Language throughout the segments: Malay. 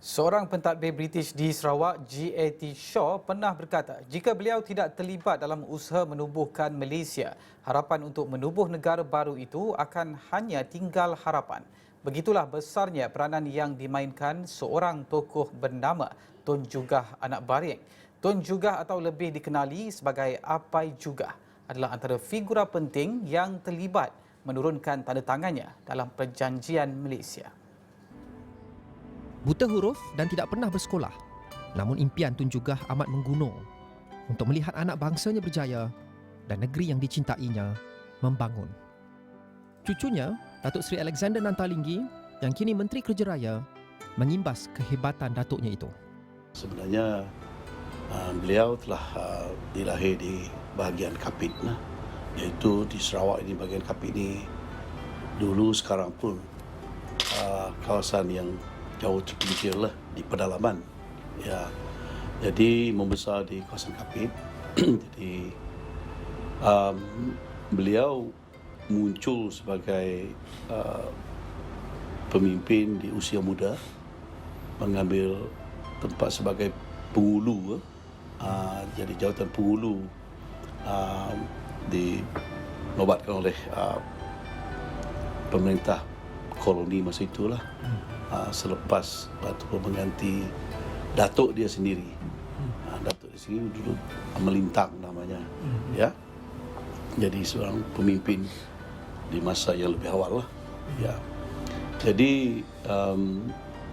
Seorang pentadbir British di Sarawak, G.A.T. Shaw, pernah berkata jika beliau tidak terlibat dalam usaha menubuhkan Malaysia, harapan untuk menubuh negara baru itu akan hanya tinggal harapan. Begitulah besarnya peranan yang dimainkan seorang tokoh bernama Tun Jugah Anak Baring. Tun Jugah atau lebih dikenali sebagai Apai Jugah adalah antara figura penting yang terlibat menurunkan tanda tangannya dalam perjanjian Malaysia. Buta huruf dan tidak pernah bersekolah, namun impian Tun Jugah amat menggunung untuk melihat anak bangsanya berjaya dan negeri yang dicintainya membangun. Cucunya, Datuk Seri Alexander Nantalinggi yang kini Menteri Kerja Raya, mengimbas kehebatan datuknya itu. Sebenarnya beliau telah dilahir di bahagian Kapit, iaitu di Sarawak ini. Bahagian Kapit ini dulu sekarang pun kawasan yang jauh terpencil lah di pedalaman. Ya, jadi membesar di kawasan Kapit. Jadi beliau muncul sebagai pemimpin di usia muda, mengambil tempat sebagai penghulu, jadi jawatan penghulu dinobatkan oleh pemerintah koloni masa itulah, selepas Batu mengganti datuk dia sendiri. Datuk di sini dulu Melintang namanya, ya. Jadi seorang pemimpin di masa yang lebih awal lah, ya. Jadi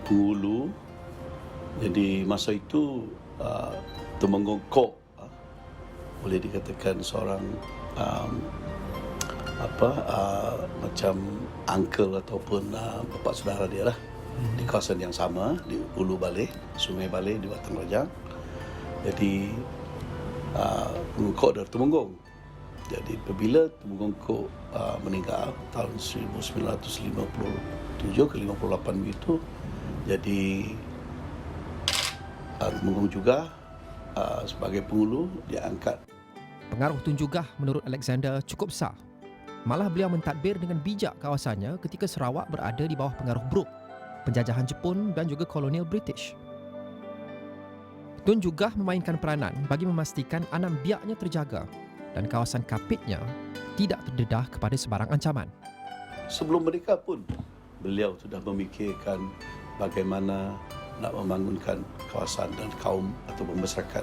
penghulu. Jadi masa itu Temenggong Kok boleh dikatakan seorang macam uncle ataupun bapa saudara dia lah, di kawasan yang sama di Ulu Baleh, Sungai Baleh di Watan Rajang. Jadi Temenggong Kok dari Temenggong. Jadi apabila Temenggong Kok meninggal tahun 1957 ke 58 begitu, jadi Temenggong juga sebagai penghulu dia angkat. Pengaruh Tun Jugah menurut Alexander cukup besar. Malah beliau mentadbir dengan bijak kawasannya ketika Sarawak berada di bawah pengaruh Bruk, penjajahan Jepun dan juga kolonial British. Tun Jugah memainkan peranan bagi memastikan anam biaknya terjaga dan kawasan Kapitnya tidak terdedah kepada sebarang ancaman. Sebelum mereka pun beliau sudah memikirkan bagaimana nak membangunkan kawasan dan kaum atau masyarakat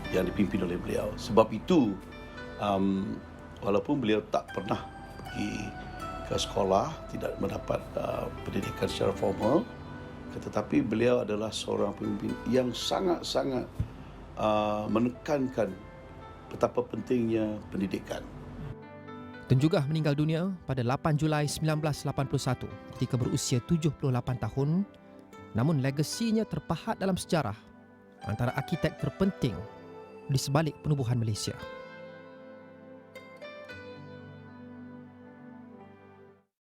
yang dipimpin oleh beliau. Sebab itu, walaupun beliau tak pernah pergi ke sekolah, tidak mendapat pendidikan secara formal, tetapi beliau adalah seorang pemimpin yang sangat-sangat menekankan betapa pentingnya pendidikan. Tun Jugah meninggal dunia pada 8 Julai 1981 ketika berusia 78 tahun. Namun legasinya terpahat dalam sejarah antara arkitek terpenting di sebalik penubuhan Malaysia.